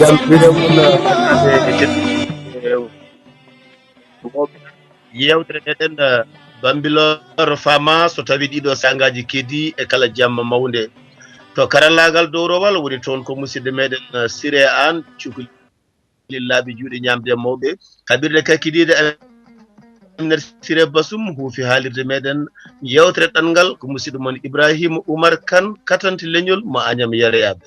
salmina mon bandiraɓe tedduɓe yewtere ndeɗen Bambilor fama so tawi ɗiɗo sangaji keddi e kala jamma mawde to karallagal dowrowal woni toon ko musidɗo meɗen Siré An cukalel juuɗe ñamde mawɓe kaɓirɗe kakkidide Amner Siré Bassoum huufi haalirde meɗen yewtere ɗanngal ko musidɗo mon Ibrahima Oumar Kane katante leñol mo Agnam Yarayaɓe.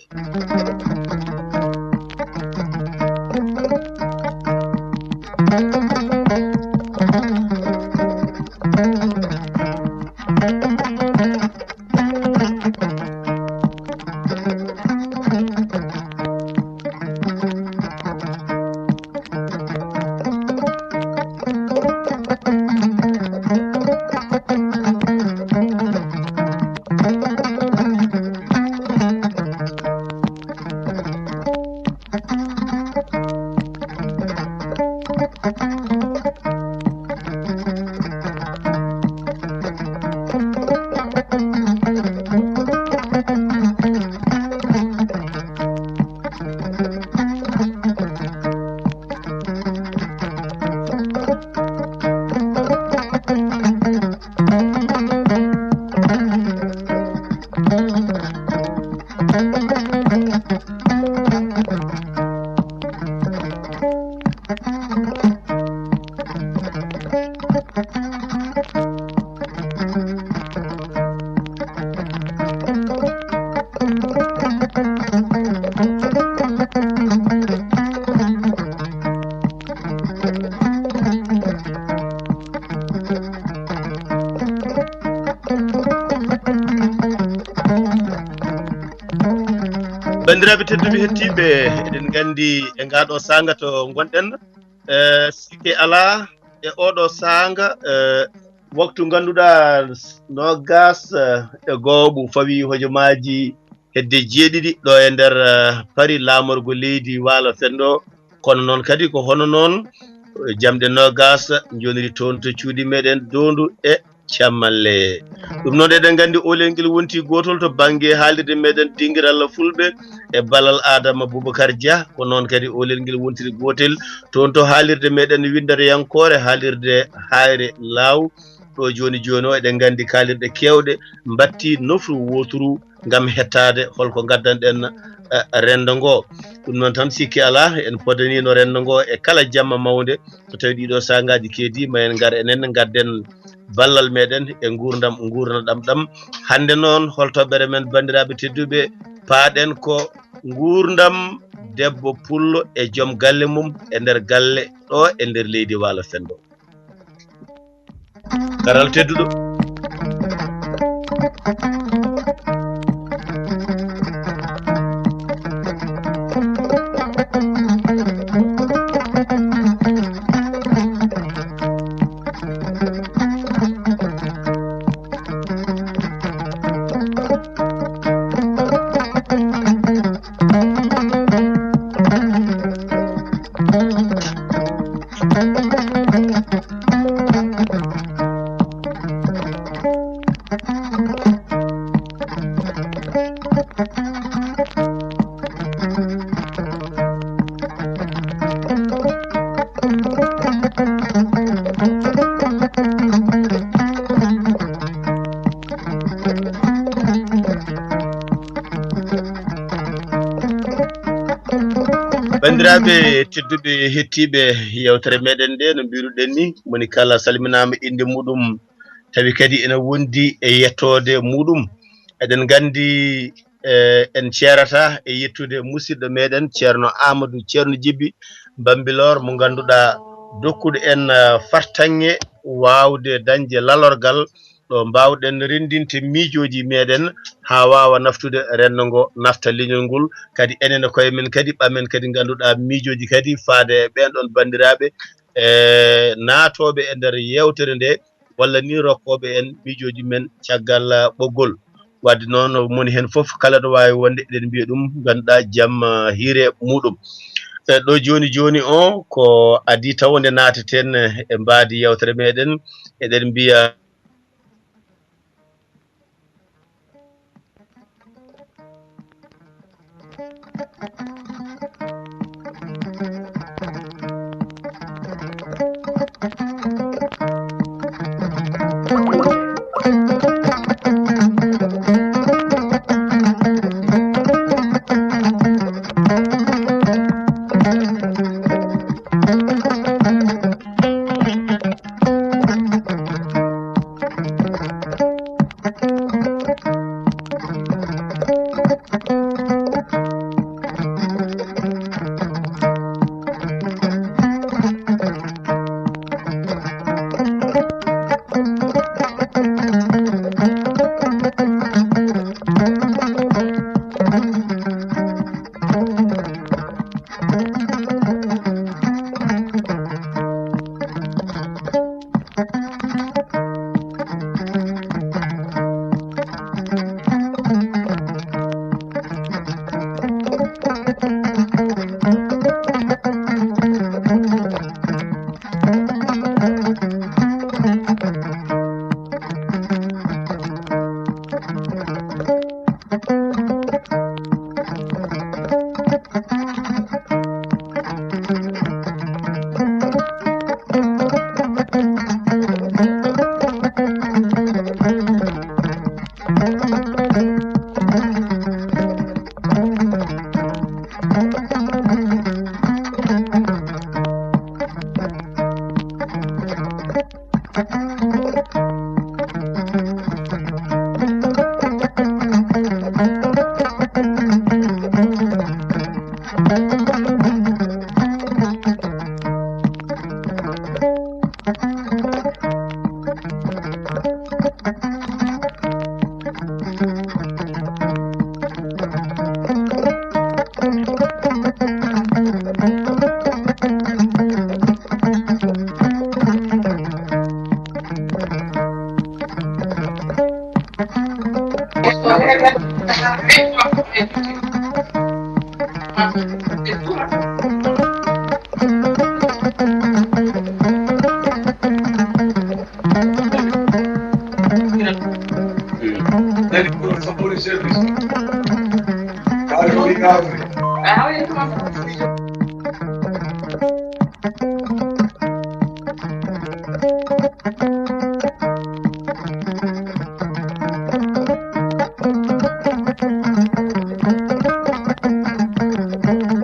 bandiraɓe tedduɓe hettiɓe eɗen gandi e ngaɗo sanga to gonɗen sikke ala e oɗo sanga waktu ganduɗa nogas e gooɓu fawi hojomaji hedde jeeɗiɗi ɗo e nder paari lamorgo leydi Waalo Fenɗo kono noon kadi ko hono noon jamɗe nogas joniri toon to cuuɗi meɗen Dondu e Cammalle ɗum noon eɗen gandi olel ngel wonti gotol to banggue haalirde meɗen Dinguiral Fulɓe e ballal Adama Boubacar Dia ko noon kadi olel ngel wontiri gotel toon to haalirde meɗen Windere Yankore haalirde Hayre Law ɗo joni joni o eɗen gandi kalirɗe kewɗe batti nofru woturu gam hettade holko gaddanɗen rendo ngo ɗum noon tan sikki ala en podanino rendo ngo e kala jamma mawde so tawi ɗiɗo sangaji keedi ma en gar enen gadden ballal meɗen e gurdam ɗam hande noon holtoɓere men bandiraɓe tedduɓe paaɗen ko gurdam debbo pullo e joom galle mum e nder galle ɗo e nder leydi Waalo Fenɗo karal tedduɗo bandiraɓe tedduɓe hettiɓe yewtere meɗen nde no mbiruɗen ni moni kala salminama inde muɗum tawi kadi ene wondi e yettode muɗum eɗen gandi en ceerata e yettude musidɗo meɗen ceerno Amadou ceerno Djiby Bambilor mo ganduɗa dokkuɗo en fartange wawde dañde lalorgal ɗo mbawɗen rendinte miijoji meɗen ha wawa naftude rendo ngo nafta leñol ngol kadi enen e koye men kadi ɓamen kadi ganduɗa miijoji kadi faade ɓen ɗon bandiraɓe naatoɓe e nder yewtere nde walla ni rokkoɓe en miijoji men caggal ɓoggol wadde noon moni hen foof kala ɗo wawi wonde eɗen mbiya ɗum ganduɗa jaam hiire muɗum ɗo joni joni o ko adi tawde naateten e mbadi yewtere meɗen eɗen mbiya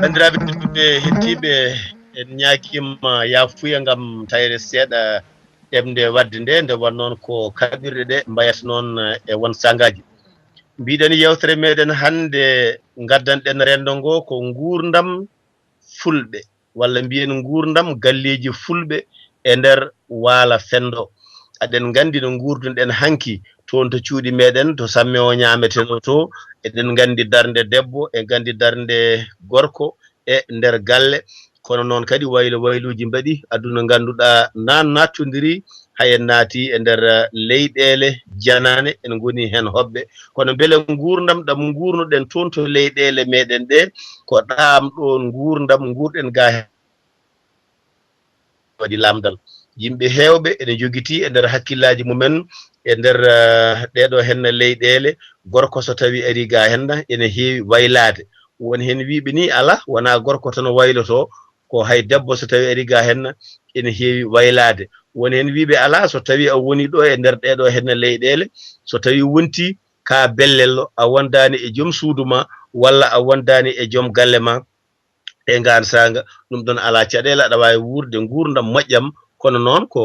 bandiraɓe tedduɓe hettiɓe en ñaguima yafuya gam tawre seeɗa ɗemde wadde nde wonnoon ko kaɓirɗe ɗe mbayata noon e won sangaji mbiɗen yewtere meɗen hande gaddanɗen rendo ngo ko gurdam fulɓe walla mbiyen gurdam galleji fulɓe e nder waala fendo aɗen gandi no gurdunɗen hanki toon to cuuɗi meɗen to samme o ñameteno to eɗen gandi darde debbo e gandi darde gorko e nder galle kono noon kadi waylo wayluji mbaɗi aduna ganduɗa nan nattodiri hayen naati e nder leyɗele janane en goni hen hoɓɓe kono beele gurdam ɗam gurnuɗen toon to leyɗele meɗen ɗe ko ɗam ɗon gurdam gurɗen ga waɗi lamdal yimɓe hewɓe ene joguiti e nder hakkillaji mumen e nder ɗeɗo henne leyɗele gorko so tawi ari ga henna ene heewi waylade won hen wiɓe ni ala wona gorko tan wayloto ko hay debbo so tawi ari ga henna ene heewi waylade won hen wiɓe ala so tawi a woni ɗo e nder ɗeɗo henne leyɗele so tawi wonti ka bellello a wondani e joom suudu ma walla a wondani e joom galle ma e ngan sanga ɗum ɗon ala caɗele aɗa wawi wurde gurdam moƴƴam kono noon ko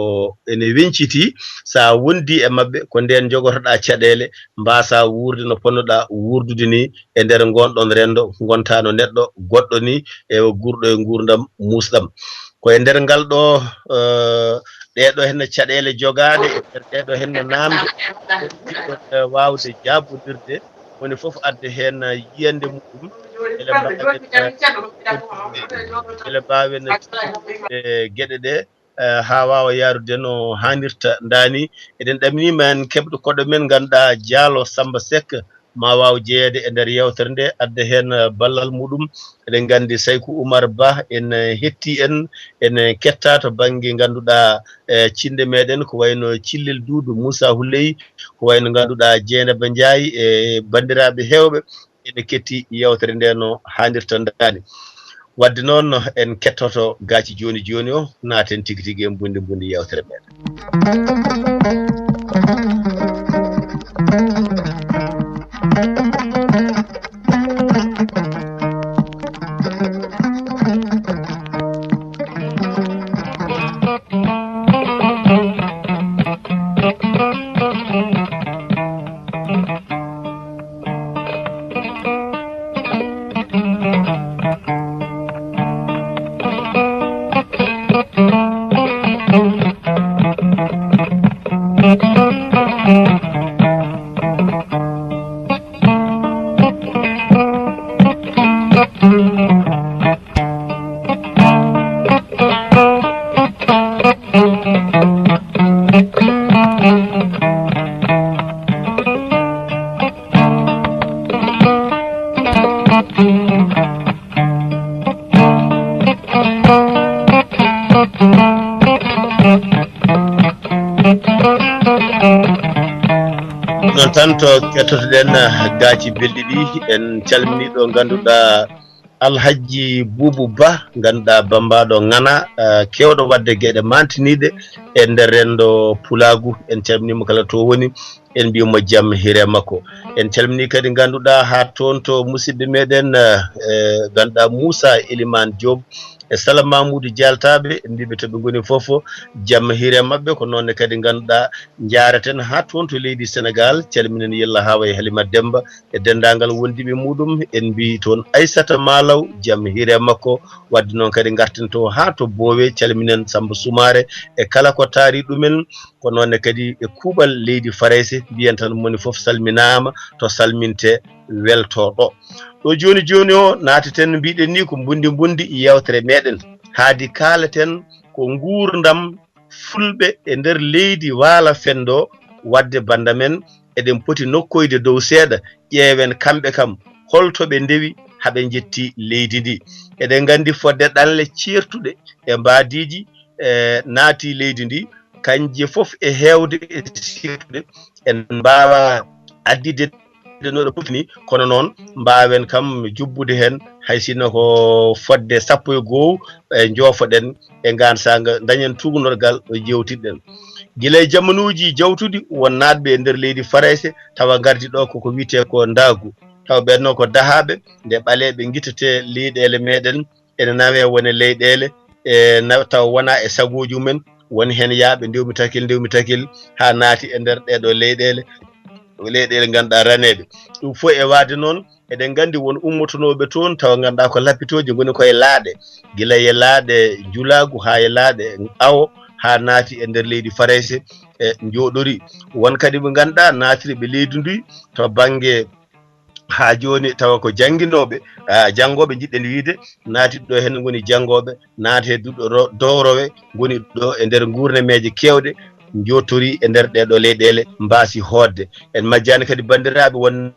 ene wenciti sa wondi e mabɓe ko nden jogotoɗa caɗele mbasa wurde no ponnoɗa wurdude ni e nder gonɗon rendo gontano neɗɗo goɗɗo ni e gurɗo e gurdam musɗam koye nder ngal ɗo ɗeɗo henne caɗele jogaɗe e nder ɗeɗo henne namde wawde jabbodirde woni foof adde hen yiyande muɗum ele mbawen gueɗe ɗe ha wawa yarude no hannirta dani eɗen ɗamnima en keɓɗo koɗo men ganduɗa Diallo Samba Seck ma waw jeeyede e nder yewtere nde adda hen ballal muɗum eɗen gandi Saykou Oumar Ba en hetti en ene ketta to banggue ganduɗa cinde meɗen ko wayno Cillel Doudou Moussa Houley ko wayno ganduɗa Dieynaba Ndiaye e bandiraɓe hewɓe ene ketti yewtere nde no hannirta dani wadde noon en kettoto gaci joni joni o naaten tigui tigui en bundi yewtere meɗen non tan to kettotoɗen gaaci belɗi ɗi en calmini ɗo ganduɗa alhaji Boubou Ba ganduɗa bambaɗo ngana kewɗo wadde gueɗe mantiniɗe e nder rendo Pulagu en calminimo kala to woni en mbimo jaam hiire makko en calmini kadi ganduɗa ha toon to musidɓe meɗen ganduɗa Moussa Elimane Diop e Salam Mamoudou Dialtaɓe en mbiɓe toɓe goni foof jaam hiire mabɓe ko noonne kadi ganduɗa jareten ha toon to leydi Sénégal calminen Yella Hawa e Halima Demba e dendagal wondiɓe muɗum en mbi toon Aissata Malaw jaam hiire makko wadde noon kadi garten to ha to Bowe calminen Samba Soumare e kala ko taari ɗumen ko noonne kadi e kuuɓal leydi Farayse mbiyen tan moni foof salminama to salminte weltoɗo ɗo joni joni o nateten mbiɗen ni ko bundi yewtere meɗen haadi kalaten ko gurdam fulɓe e nder leydi waala fendo wadde banda men eɗen poti nokkoyde dow seeɗa ƴeewen kamɓe kam holtoɓe ndewi haɓe jetti leydi ndi eɗen gandi fodde ɗanle certuɗe e mbadiji naati leydi ndi kanje fof e hewde e sirtude en mbawa addide noɗo fof ni kono noon mbawen kam jubbude hen hay sinno ko fodde 12 e jofoɗen e gansanga dañen tugnorgal ɗo jewtiɗen guila jamanuji jawtuɗi won natɓe e nder leydi Farayse tawa gardi ɗo koko wiyete ko ndagu tawa ɓenno ko dahaɓe nde ɓaleɓe guittete leyɗele meɗen ene nawe wone leyɗele e tawa wona e sagoji mumen woni hen yaaɓe ndewmi takil ha naati e nder ɗeɗo leyɗele ganduɗa raneɓe ɗum fof e wade noon eɗen gandi won ummotonoɓe toon tawa ganduɗa ko lappitoji goni koye laaɗe guila e laaɗe Julagu ha e laaɗe Awo ha naati e nder leydi Farayse e joɗori won kadi ɓe ganduɗa natiriɓe leydi ndi to banggue ha joni tawa ko jangguinoɓe janggoɓe jiɗɗen wiide naati ɗo hen goni janggoɓe naate duɗo dowrowe goni ɗo e nder gurnameje kewɗe jottori e nder ɗeɗo leyɗele mbasi hodde en majjani kadi bandiraɓe won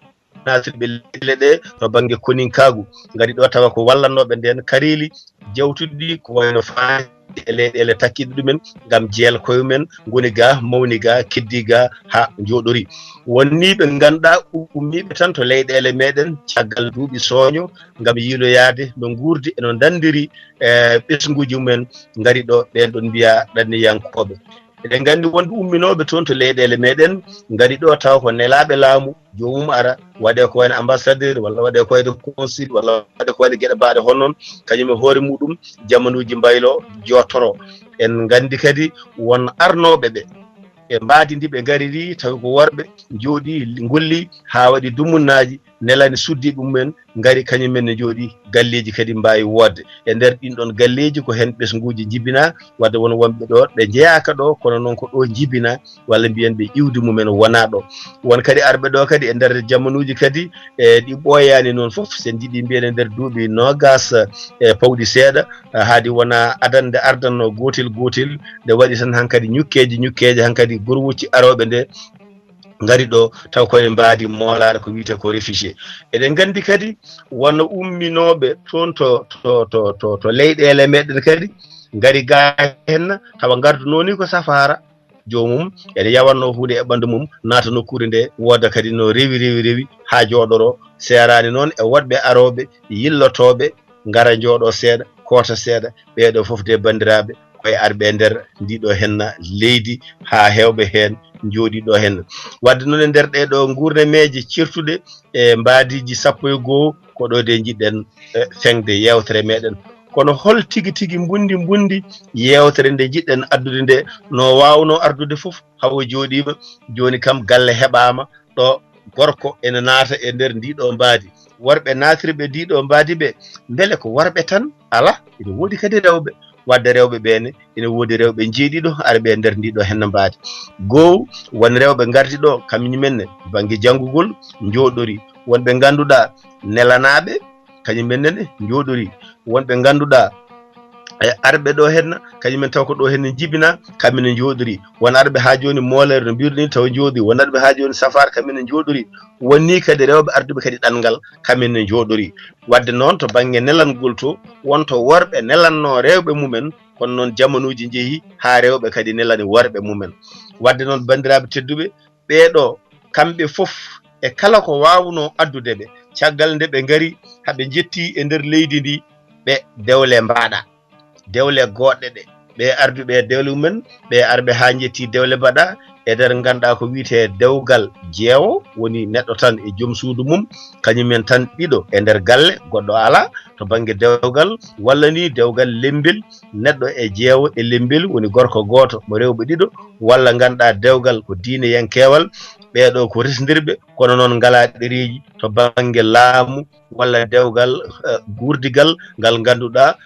natirɓe leyɗele ɗe to banggue koninkagu gadi ɗo tawa ko wallannoɓe nden karili jawtuɗi ko wayno faati e leyɗele takkiɗe ɗumen gam jeel koyemumen goni ga mawni ga keddi ga ha joɗori wonniɓe ganduɗa ummiɓe tan to leyɗele meɗen caggal duuɓi sooño gam yiiloyade no gurdi eno dandiri ɓesguji mumen gari ɗo ɓen ɗon mbiya ɗanniyankoɓe eɗen gandi wonɓe umminoɓe toon to leyɗele meɗen gari ɗo taw ko nelaɓe laamu jomum ara waɗe ko wayno ambassadeur walla waɗe ko wayno consul walla waɗe ko wayno gueɗe mbaɗe honnoon kañum e hoore muɗum jamanuji mbaylo jottoro en gandi kadi won arnoɓeɓe e mbadidi ɓe gariri tawi ko worɓe jooɗi golli ha waɗi dumunnaji nelani suddiɓe mumen gari kañumen ne jooɗi galleji kadi mbawi wodde e nder ɗin ɗon galleji ko hen ɓesguji jibina wadde won wonɓe ɗo ɓe jeeyaka ɗo kono noon ko ɗo jibina walla mbiyen ɓe iwdi mumen wona ɗo won kadi arɓe ɗo kadi e nder jamanuji kadi e ɗi ɓooyani noon foof sen jiiɗi mbiyen e nder duuɓi nogas e pawɗi seeɗa haadi wona adande ardanno gotel nde waɗi tan hankkadi ñukkeje hankkadi gorwucci aroɓe nde ngari ɗo taw koye mbaadi moolaɗo ko wiyete ko réfugié eɗen gandi kadi wonno umminoɓe toon to leyɗele meɗen kadi ngari ga henna tawa gardunoni ko safara jomum ene yawanno hunde e ɓandu mum naata nokkure nde wooda kadi no rewi ha jooɗoro serani noon e woɗɓe aroɓe yillotoɓe ngara jooɗo seeɗa koota seeɗa ɓeeɗo foof de bandiraɓe koye arɓe nder ndiɗo henna leydi ha hewɓe hen jooɗi ɗo henna wadde noon e nder ɗeɗo gurnameje cirtuɗe e mbadiji 11 ko ɗo de jiɗɗen fengde yewtere meɗen kono hol tigi bundi yewtere nde jiɗɗen addude nde no wawno ardude foof hawo jooɗima joni kam galle heɓama ɗo gorko ene naata e nder ndiɗo mbaadi worɓe natirɓe ndiɗo mbaadi ɓe beele ko worɓe tan ala ene woodi kadi rewɓe wadde rewɓe ɓene ene woodi rewɓe jeeɗiɗo arɓe e nder ndiɗo henna mbaadi goho won rewɓe gardi ɗo kañumenne banggue janggugol jooɗori wonɓe ganduɗa nelanaɓe kañumenne jooɗori wonɓe ganduɗa arɓe ɗo henna kañumen taw ko ɗo henna jibina kamɓene jooɗori won arɓe ha joni molere no mbiruɗen taw jooɗi won arɓe ha joni safar kamɓene jooɗori wonni kadi rewɓe arduɓe kadi ɗangal kamɓene jooɗori wadde noon to banggue nelangol to wonto worɓe nelanno rewɓe mumen kono noon jamanuuji jehi haa rewɓe kadi nelani worɓe mumen. Wadde noon banndiraaɓe tedduɓe, ɓeeɗo kamɓe fof e kala ko waawno addude ɓe caggal nde ɓe ngari haɓe jetti e nder leydi ndi ɓe dewle mbaɗa dewle goɗɗe ɗe ɓe arduɓe dewle mumen ɓe arɓe haa jetti dewle mbaɗa e nder ganduɗa ko wiite dewgal jeewo woni neɗɗo tan e joom suudu mum kañumen tan ɗiɗo e nder galle goɗɗo ala to banggue dewgal walla ni dewgal lembel neɗɗo e jeewo e lembel woni gorko goto mo rewɓe ɗiɗo walla ganduɗa dewgal ko diine yankewal ɓeɗo ko resdirɓe kono noon ngala ɗereji to banggue laamu walla dewgal gurdigal ngal ganduɗa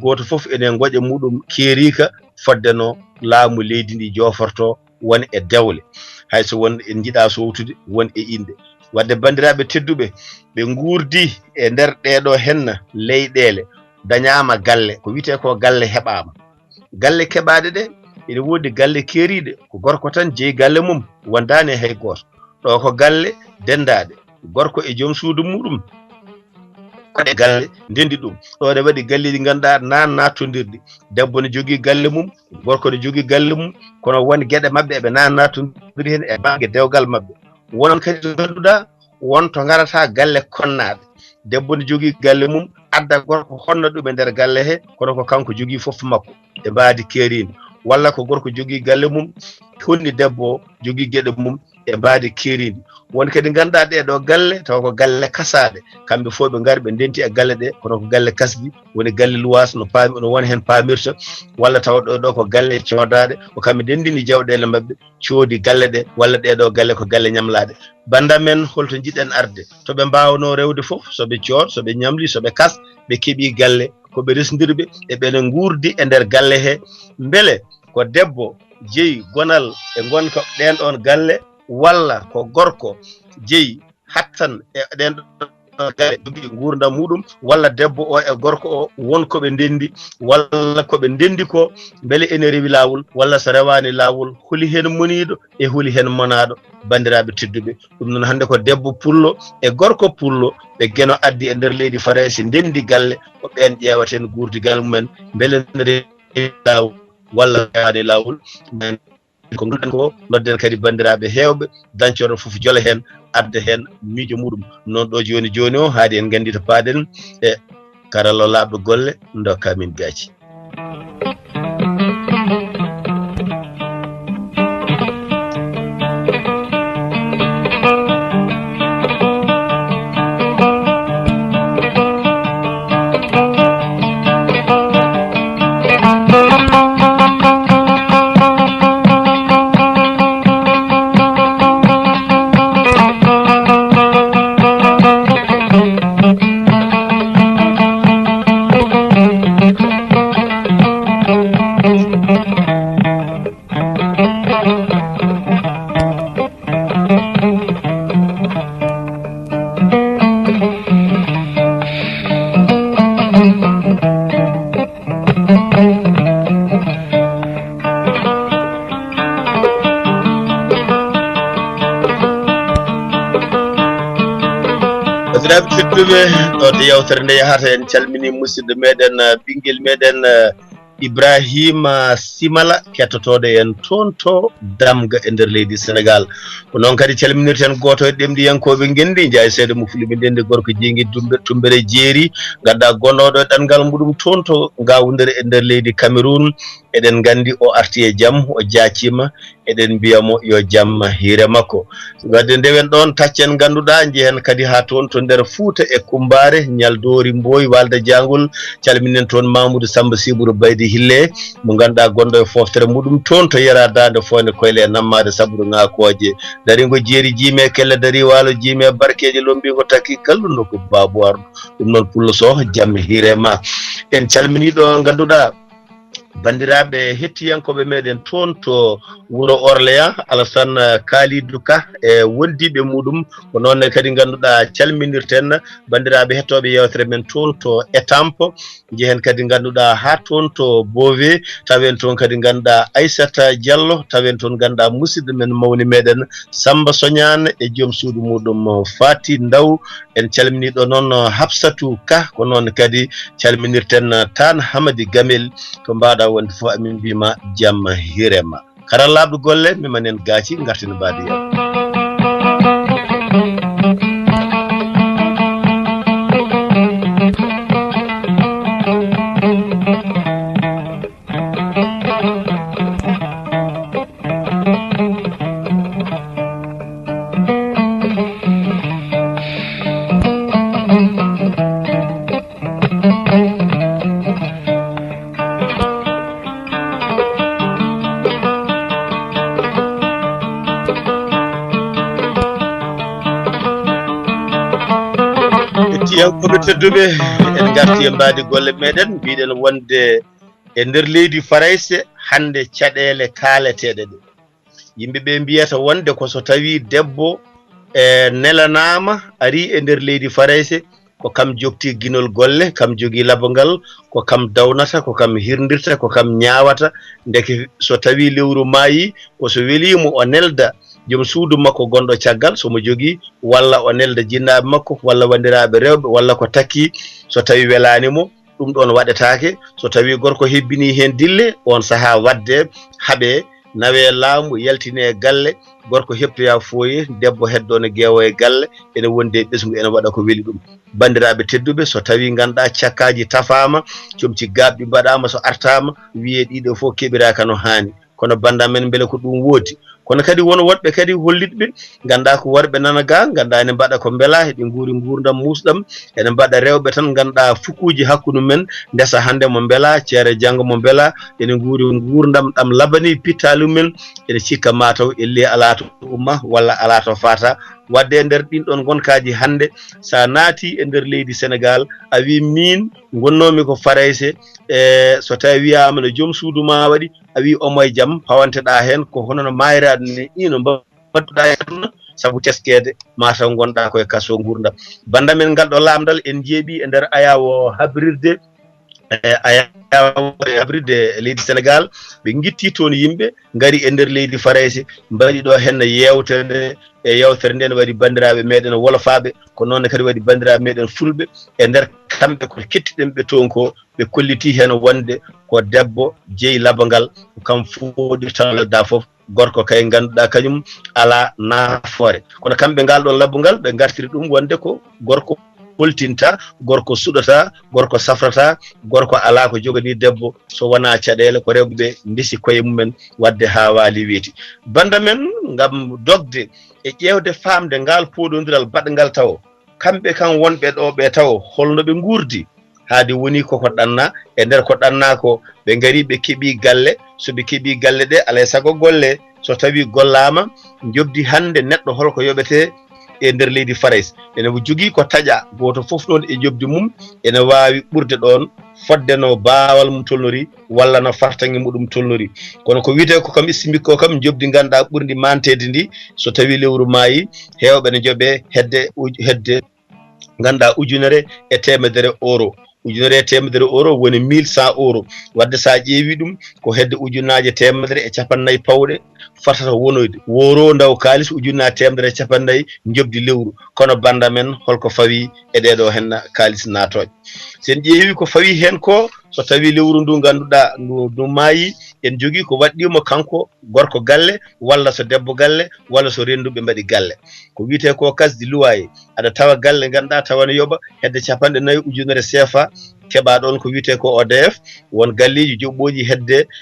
goto foof enen goƴa muɗum keerika fodde no laamu leydi ndi joforto won e dewle hayso won en jiɗa sowtude won e inde wadde bandiraɓe tedduɓe ɓe gurdi e nder ɗeɗo henna leyɗele dañama galle ko wiite ko galle heɓama galle keɓade ɗe ene wodi galle keeriɗe ko gorko tan jeeyi galle mum wondani hay goto ɗo ko galle dendaɗe gorko e joom suudu muɗum waɗe galle ndendi ɗum ɗo ne waɗi galleji ganduɗa nan nattodirɗi debbo ne jogui galle mum gorko ne jogui galle mum kono won gueɗe mabɓe eɓe nan nattodiri hen e banggue dewgal mabɓe wonon kadi to ganduɗa won to garata galle konnaɗe debbo ne jogui galle mum adda gorko honna ɗum e nder galle he kono ko kanko jogui foof makko e mbadi keerini walla ko gorko jogui galle mum honni debbo jogui gueɗe mum e mbadi keerini won kadi ganduɗa ɗeɗo galle taw ko galle kasaɗe kamɓe fof ɓe ngari ɓe ndenti e galle ɗe kono ko galle kasdi woni galle luwas no paami no won hen paamirta walla taw ɗo ko galle coodaɗe ko kamɓe ndendini jawɗele mabɓe coodi galle ɗe walla ɗeɗo galle ko galle ñamlaɗe banda men holto jiɗen arde to ɓe mbawno rewde foof soɓe cood soɓe ñamli soɓe kas ɓe keeɓi galle koɓe resdirɓe e ɓene gurdi e nder galle he beele ko debbo jeeyi gonal e gonka ɗen ɗon galle walla ko gorko jeeyi hattan e ɗen galle jogui gurdam muɗum walla debbo o e gorko o wonko ɓe ndendi walla koɓe ndendi ko beele ene rewi lawol walla so rewani lawol holi hen moniɗo e holi hen monaɗo bandiraɓe tedduɓe ɗum noon hande ko debbo pullo e gorko pullo ɓe geno addi e nder leydi faresi ndendi galle ko ɓen ƴewaten gurdigal mumen beele ne rewi lawol walla rewani lawol ko ngulɗen ko nodden kadi bandiraɓe hewɓe dancoro foof jola hen adda hen miijo muɗum noon ɗo joni joni o haadi en gandi to paaɗen e karalla labɗo golle dokka min gaaci tedduɓe ɗo de yewtere nde yahata en calmini musidɗo meɗen ɓinguel meɗen Ibrahima Simala kettotoɗo en toon to Damga e nder leydi Sénégal ko noon kadi calminirten goto e ɗemɗiyankoɓe gendi jaay seeɗa mo fulɓe ndendi gorko jeyguid tumbere jeeri gadda gonnoɗo e ɗanngal muɗum toon to Gawundere e nder leydi Cameroun eɗen gandi o arti e jaam o jaacima eɗen mbiyamo yo jaam hiire makko wadde ndewen ɗon taccen ganduɗa jehen kadi ha toon to nder Fouta e Kumbare Ñaldori Mboy Walda Diangol calminen toon Mamoudou Samba Sibourou Baydi Hille mo ganduɗa gonɗo e foftere muɗum toon to Yera Dande Fone Koyle e nammade Sabru Ngakoje dari ngo jeeri jiime kelle dari walo jiime barkeje lombi ko takki kalluno ko Babou Ardo ɗum noon pullo so jaam hiire ma en calminiɗo ganduɗa bandiraɓe hettiyankoɓe meɗen toon to wuro Orléans Alassane Kalidou Ka e wondiɓe muɗum ko noon kadi ganduɗa calminirten bandiraɓe hettoɓe yewtere men toon to Étampe jehen kadi ganduɗa ha toon to Bové tawen toon kadi ganduɗa Aissata Diallo tawen toon ganduɗa musidɗo men mawni meɗen Samba Soñane e joom suudu muɗum Fati Ndaw en calminiɗo noon Hapsatou Ka ko noon kadi calminirten Tan Hamadi Gamel to mbaɗa wawi wonde fof amin mbima jamma hirema karallaɓe golle mimanen gaati gartina mbadi yaw koɓe tedduɓe en garti e mbadi golle meɗen mbiɗen wonde e nder leydi Farayse hande caɗele kaaleteɗe ɗe yimɓeɓe mbiyata wonde ko so tawi debbo nelanama ari e nder leydi Farayse ko kam jokti guinol golle kam jogui labangal ko kam dawnata ko kam hirdirta ko kam ñawata deke so tawi lewru maayi o so welimo o nelda joom suudu makko gonɗo caggal somo jogui walla o nelda jinnaɓe makko walla wandiraɓe rewɓe walla ko takki so tawi welanimo ɗum ɗon waɗetake so tawi gorko hebbini hen dille on saaha wadde haaɓe nawe laamu yaltine galle gorko heptoya fooye debbo heddo ne geewo e galle ene wonde ɓesgu ene waɗa ko weli ɗum bandiraɓe tedduɓe so tawi ganduɗa cakkaji tafama comci gabɓi mbaɗama so artama wiye ɗiɗo fof keɓiraka no hani kono banda men beele ko ɗum woodi kono kadi won woɗɓe kadi hollitɓe ganda ko worɓe nana ga ganda ene mbaɗa ko beela heɓe guuri gurdam musɗam ene mbaɗa rewɓe tan ganduɗa fukuji hakkude men ndesa hande mo beela ceere janggo mo beela ene guuri gurdam ɗam labani pittalu men ene cikka mataw elle ala to umma walla ala to fata wadde e nder ɗin ɗon gonkaji hande sa naati e nder leydi Sénégal a wi min gonnomi ko Farayse so tawi wiyama no joom suudu ma waɗi a wi omo e jaam pawanteɗa hen ko hono no mayiraɗo ni ino mbattuɗa hen saabu teskede mataw gonɗa koye kaso gurdam banda men ngal ɗo lamdal en jeeɓi e nder ayawo habrirde habrirde leydi Sénégal ɓe guitti toon yimɓe gari e nder leydi Farayse mbaɗi ɗo hen yewtere e yewtere nde ne waɗi bandiraɓe meɗen wolofaɓe ko noon kadi waɗi bandiraɓe meɗen fulɓe e nder kamɓe ko kettiɗen ɓe toon ko ɓe kolliti hen wonde ko debbo jeeyi labangal kam foɗirtalda foof gorko kay ganduɗa kañum ala nafoore kono kamɓe ngal ɗon labangal ɓe gartiri ɗum wonde ko gorko holtinta gorko suɗata gorko safrata gorko ala ko jogani debbo so wona caɗele ko rewɓe ndesi koye mumen wadde ha waali weeti banda men ngam dogde e ƴewde famde ngal poɗodiral baɗgal taw kamɓe kan wonɓe ɗo ɓe taw holno ɓe gurdi haade woni koko ɗanna e nder ko ɗanna ko ɓe gari ɓe keeɓi galle so ɓe keeɓi galle ɗe alay saago golle so tawi gollama jobdi hande neɗɗo holko yoɓete e nder leydi Farayse ene jogui ko taƴa goto foof ɗon e jobdi mum ene wawi ɓurde ɗon fodde no baawal mum tolnori walla no fartange muɗum tolnori kono ko wiyete ko kam istimik ko kam jobdi ganduɗa ɓurdi mantede ndi so tawi lewru maayi hewɓe ne jooɓe hedde ganduɗa ujunere e temedere euro ujunere e temedere euro woni 1100 euro wadde sa ƴeewi ɗum ko hedde ujunnaje temedere e capannayyi pawɗe fatata wonoyde woro ndaw kalis ujunnaje temedere e capannayyi jobdi lewru kono banda men holko fawi e ɗeɗo hen kalis natoje sen ƴeewi ko fawi hen ko so tawi lewru ndu ganduɗa ndu maayi en jogui ko waɗɗimo kanko gorko galle walla so debbo galle walla so renduɓe mbaɗi galle ko wiyete ko kasdi luwaye aɗa tawa galle ganduɗa tawana yoɓa hedde 4 ujunere CFA keɓa ɗon ko wiyete ko ODF won galleji joɓɓoji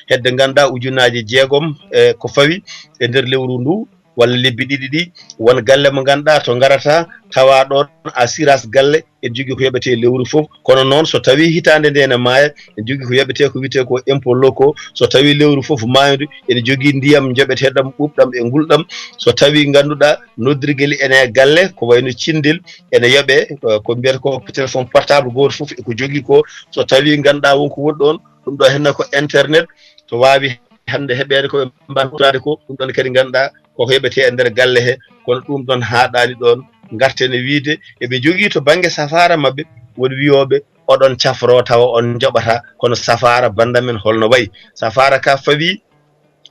hedde ganduɗa ujunnaje 6 ko fawi e nder lewru ndu walla lebbi ɗiɗi ɗi won galle mo ganduɗa to garata tawa ɗon assurance galle en jogui ko yoɓete lewru foof kono noon so tawi hitande nde ne maaya en jogui ko yoɓete ko wiyete ko impôt locaux so tawi lewru foof maydu ene jogui ndiyam joɓeteɗam ɓuɓɗam e gulɗam so tawi ganduɗa noddirguel ene galle ko wayno cindel ene yoɓe ko mbiyata ko téléphone portable goto foof eko jogui ko so tawi ganduɗa wonko woni ɗon ɗum ɗo henna ko internet to wawi hande heɓede ko mbaɗade ko ɗum ɗon kadi ganduɗa koko heɓete e nder galle he kono ɗum ɗon haɗani ɗon gartene wiide eɓe jogui to banggue safara mabɓe woni wiyoɓe oɗon cafro tawa on joɓata kono safara banda men holno wayi safara ka fawi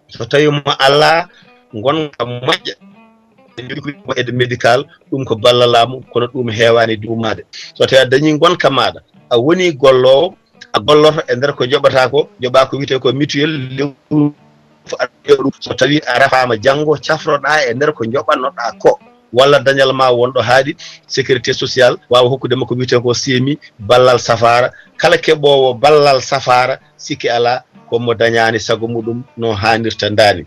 so tawi mo Allah gonga moƴƴa ko aide médical ɗum ko ballalamu kono ɗum heewani duumade so tawi a dañi gonka maɗa a woni gollowo a golloto e nder ko joɓata ko joɓa ko wiyete ko mutuel lewru ɗum so tawi a refama janggo cafroɗa e nder ko joɓannoɗa ko walla dañal ma wonɗo haaɗi sécurité sociale wawa hokkude makko wiyete ko CMI ballal safara kala keɓowo ballal safara sikki ala komo dañani sago muɗum no hannirta ndani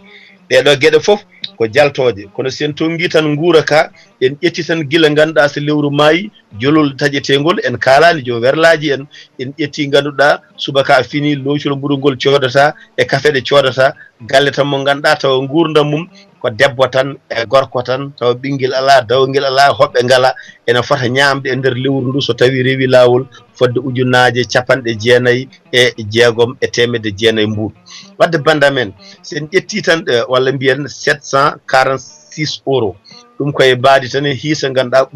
ɗeɗo gueɗe foof ko jaltoje kono sen tongi tan guura ka en ƴetti tan gila ganduɗa so lewru maayi jolol taƴetegol en kalani jo werlaji en ƴetti ganduɗa subaka fini locol ɓuuro ngol codata e kafeɗe codata galle tan mo ganduɗa tawa gurdam mum ko debbo tan e gorko tan tawa ɓinguel ala dawguel ala hoɓɓe ngala ene fota ñamde e nder lewru ndu so tawi rewi lawol fodde ujunnaje 96 e temedde jeenayyi mbuɗ wadde banda men sen ƴetti tan walla mbiyen 746 euros ɗum koye baadi tan e hiisa ganduɗa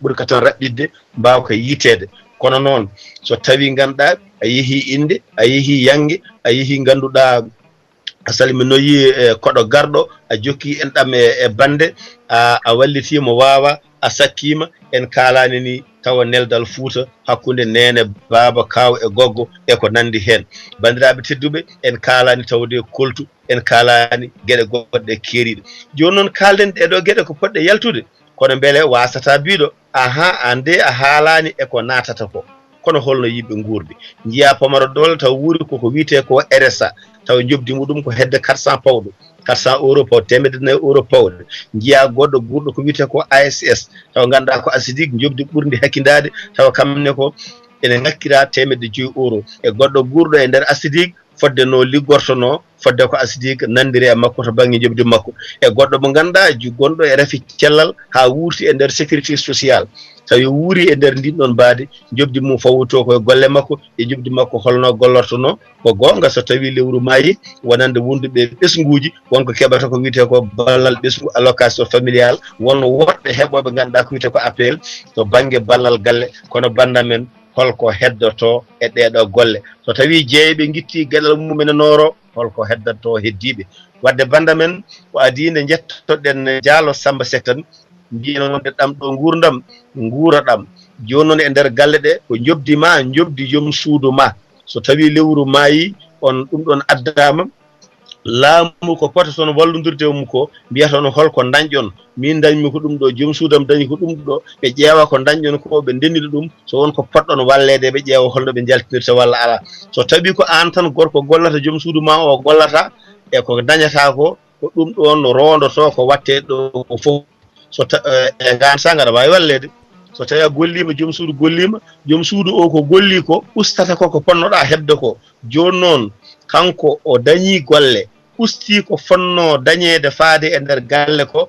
ɓurka tan raɓɓidde mbawa ko yitede kono noon so tawi ganduɗa a yeehi inde a yeehi yangue a yeehi ganduɗa a salminoyi koɗo garɗo a jokki en ɗam e bande a wallitima wawa a sakkima en kalani ni tawa neldal Fouta hakkude nene baba kaw e goggo e ko nandi hen bandiraɓe tedduɓe en kalani tawde koltu en kalani gueɗe goɗɗe keeriɗe joni noon kalden ɗeɗo gueɗe ko poɗɗe yaltude kono beele wasata biɗo ande a haalani eko natata ko kono holno yimɓe gurdi jiiya pamaro dole taw wuuri koko wiyete ko RSA taw jobdi muɗum ko hedde 400 pawɗo 400 euros paw temedde 4 euros pawɗe jiiya goɗɗo gurɗo ko wiyete ko ASS taw ganduɗa ko asidique jobdi ɓurdi hakkidade taw kamne ko ene ngakkira temedde 5 euros e goɗɗo gurɗo e nder asidique fodde no liggortono fodde ko asidique nandiri e makko to banggue jobdi makko e goɗɗo mo ganduɗa gonɗo e rafi cellal ha wurti e nder sécurité sociale tawi wuuri e nder ndin ɗon baade jobdi mum fawuto koye golle makko e jobdi makko holno gollortono ko gonga so tawi lewru maayi wonande wonduɓe ɓesguji wonko keɓata ko wiyete ko ballal ɓesgu allocation familial won woɗɓe heɓoɓe ganduɗa ko wiyete ko appel to banggue ballal galle kono banda men holko heddoto e ɗeɗo golle so tawi jeeyaɓe guitti gueɗal mumen noro holko heddanto heddiɓe wadde banda men ko adi nde jettoɗen Diallo Samba Seck tan mbino noon ɗam ɗo gurdam guuraɗam joni noon e nder galle ɗe ko jobdi ma jobdi joom suudu ma so tawi lewru maayi on ɗum ɗon addama laamu ko pota toon wallodirde mum ko mbiyata on holko dañƴon min dañmi ko ɗum ɗo joom suudam dañi ko ɗum ɗo ɓe ƴeewa ko dañƴon ko ɓe ndendina ɗum so won ko poɗɗon wallede ɓe ƴeewa holno ɓe jaltinirta walla ala so tawi ko an tan gorko gollata joom suudu ma o gollata e ko dañata ko ɗum ɗon rondoto ko watte ɗo ko fof so e gan sanga aɗa wawi wallede so tawi a gollima joom suudu gollima joom suudu o ko golli ko ustata ko ponnoɗa hebde ko joni noon kanko o dañi golle usti ko fonno dañede faade e nder galle ko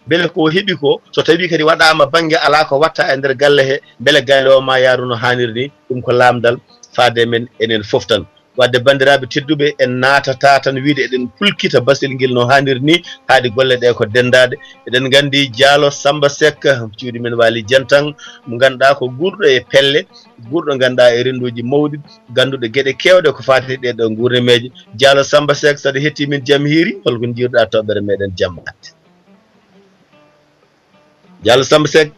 beele ko heeɓi ko so tawi kadi waɗama banggue ala ko watta e nder galle he beele galle o ma yaaru no hanniri ni ɗum ko lamdal faade men enen foof tan wadde bandiraɓe tedduɓe en natata tan wiide eɗen pulkita basil nguel no hanniri ni haade golle ɗe ko dendade eɗen gandi Diallo Samba Seck cuuɗi men waali jantan mo ganduɗa ko gurɗo e pelle gurɗo ganduɗa e rendoji mawɗi ganduɗo gueɗe kewɗe ko fati ɗeɗo gurnemeje Diallo Samba Seck saɗa hetti min jaam hiiri holko jiiruɗa toɓɓere meɗen jamma Diallo Samba Seck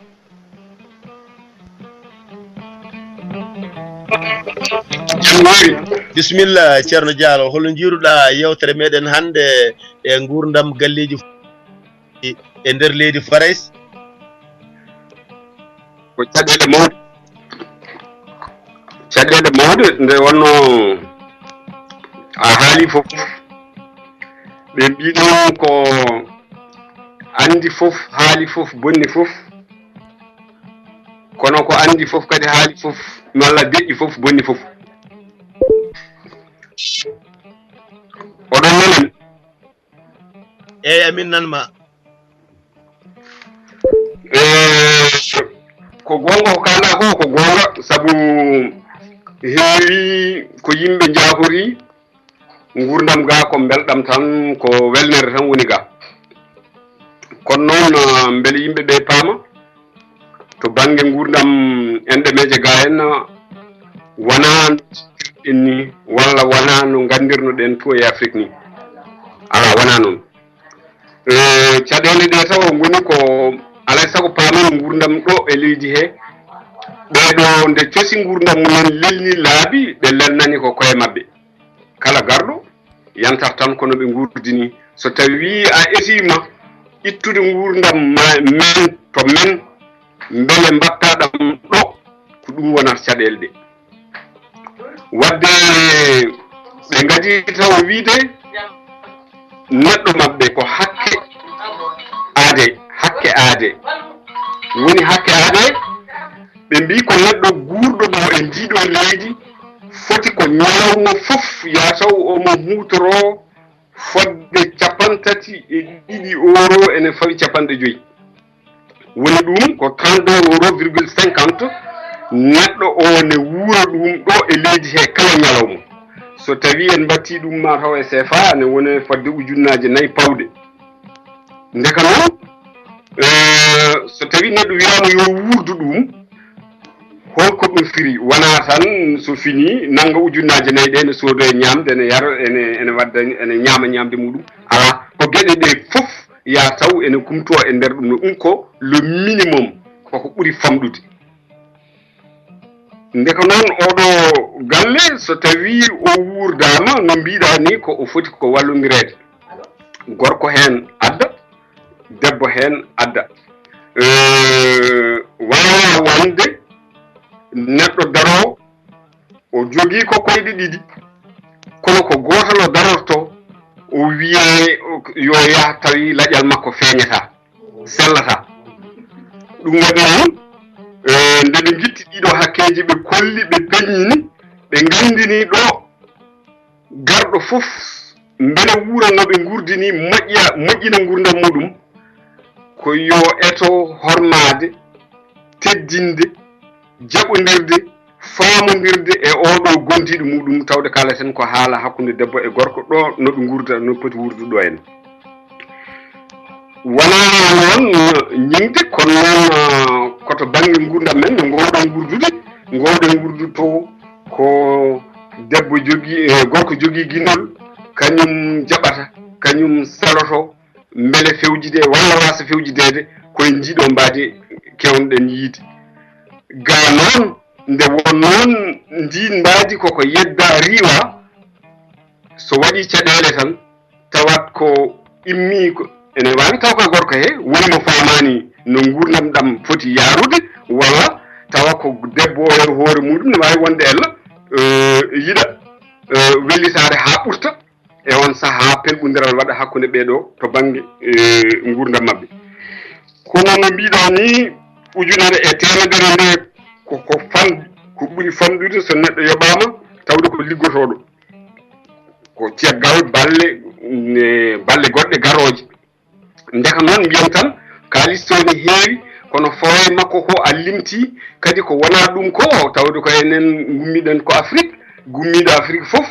bisimilla ceerno Diallo holo jiiruɗa yewtere meɗen hande e gurdam galleji e nder leydi Farays ko caɗele mawɗe nde wonno a haali fof ɓe mbino ko andi fof haali fof bonni fof kono ko andi fof kadi haali fof walla deƴƴi fof bonni fof oɗon nanan eyyi amin nanma ko gonga ko kalɗa ko gonga saabu heewi ko yimɓe jahori gurdam ga ko belɗam tan ko welnere tan woni ga kono noon beele yimɓe ɓe paama to banggue gurdam enɗemeje ga hen wona ni walla wona no gandirno ɗen to e Afrique ni ala wona noon caɗele ɗe taw goni ko alay saago paamen gurdam ɗo e leydi he ɓeɗo nde cosi gurdam mumen lelni laabi ɓe lelnani ko koye mabɓe kala garɗo yantat tan kono ɓe gurdini so tawi a esima ittude gurdam men to men beele mbatta ɗam ɗo ko ɗum wonata caɗele ɗe wadde ɓe gadi taw wiide neɗɗo mabɓe ko hakke aade woni hakke aade ɓe mbi ko neɗɗo guurɗo ɗo e ndiɗo leydi foti ko ñalawma fof ya taw omo hutoro fodde 32 euro ene fawi 50 woni ɗum ko 32,50 euro neɗɗo o ne wuura ɗum ɗo e leydi he kala ñalawma so tawi en batti ɗum ma taw e CFA ne woni fodde ujunnaje 4 pawɗe ndeka noon so tawi neɗɗo wiyama yo wuurdu ɗum holko ɗum firi wona tan so fini nanga ujunnaje 4 ɗe ne soodo e ñamde ene yara ene wadda ene ñama ñamde muɗum ala ko gueɗe ɗe fof ya taw ene kumto e nder ɗum no ɗum ko le minimum koko ɓuuri famɗude ndeka noon oɗo galle so tawi o wuurdama no mbiɗa ni ko o foti ko wallodirede gorko hen adda debbo hen adda wawa wonde neɗɗo daro o jogui ko koyɗe ɗiɗi kono ko gotal o darorto o wiye yo yaha tawi laƴal makko feeñata sellata ɗum waɗi noon ndeɓe guitti ɗiɗo hakkeji ɓe kolli ɓe peññini ɓe gandini ɗo garɗo fof beele wuuranoɓe gurdini moƴƴina gurdam muɗum ko yo eto hormade teddinde jaɓodirde famodirde e oɗo gondiɗo muɗum tawde kalaten ko haala hakkude debbo e gorko ɗo noɓe gurda no poti wurde ɗo en wona noon ñingde kono noon koto banggue gurdam men no gowɗon gurdude gowɗen gurduto ko debbo jogui gorko jogui guinol kañum jaɓata kañum saloto beele fewjide walla wasa fewjidede koye jiiɗo mbadi kewnoɗen yiide ga noon nde won noon ndi mbadi koko yedda riwa so waɗi caɗele tan tawat ko immi ene wawi taw ko gorko he woni mo famani no gurdam ɗam foti yarude walla tawa ko debbo o e hoore muɗum ne wawi wonde ella yiɗa wellitade ha ɓurta e on saaha pelɓodiral waɗa hakkude ɓeɗo to banggue gurdam mabɓe kono no mbiɗa ni ujunere e temedere nde koko ko ɓuuri famɗude so neɗɗo yoɓama tawde ko liggotoɗo ko caggal balle goɗɗe garoje ndeka noon mbiyam tan kalis toni heewi kono fawaye makko ko a limti kadi ko wona ɗum ko tawde ko enen gummiɗen ko Afrique gummiɗo Afrique fof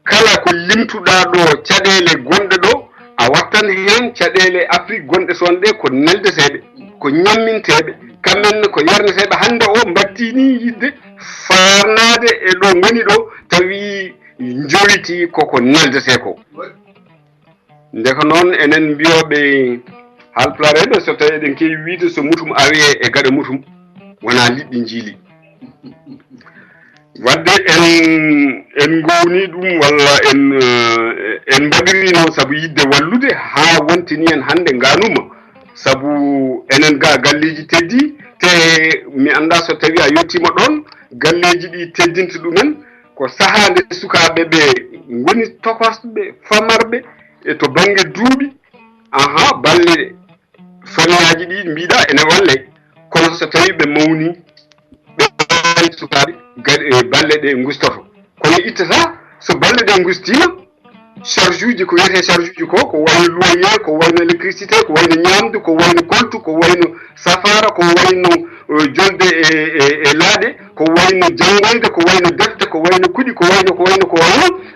kala ko limtuɗa ɗo caɗele gonɗe ɗo a wattan hen caɗele Afrique gonɗe son ɗe ko neldeteɓe ko ñamminteɓe kamɓenne ko yarneteɓe hande o battini yidde farnade e ɗo goni ɗo tawi jowiti koko neldete ko ndeka noon enen mbiyoɓe halpulareɓe so tawi eɗen kewi wiide so mutum awi e gaɗa mutum wona liɗɗi jiili wadde en gowni ɗum walla en mbaɗiri noon saabu yidde wallude ha wontini en hande ganuma saabu enen ga galleji teddi te mi anda so tawi a yettima ɗon galleji ɗi teddinta ɗumen ko saaha nde sukaɓeɓe goni tokosɓe famarɓe e to banggue duuɓi balle famille ji ɗi mbiɗa ene walle kono so tawi ɓe mawni ɓe sukaɓe balle ɗe gustoto kono ittata so balle ɗe gustima charge uji ko wiyete charge uji ko wayno loyer ko wayno électricité ko wayno ñamdu ko wayno koltu ko wayno safara ko wayno jolde e laaɗe ko wayno janggoyde ko wayno defte ko wayno kuɗi ko wayno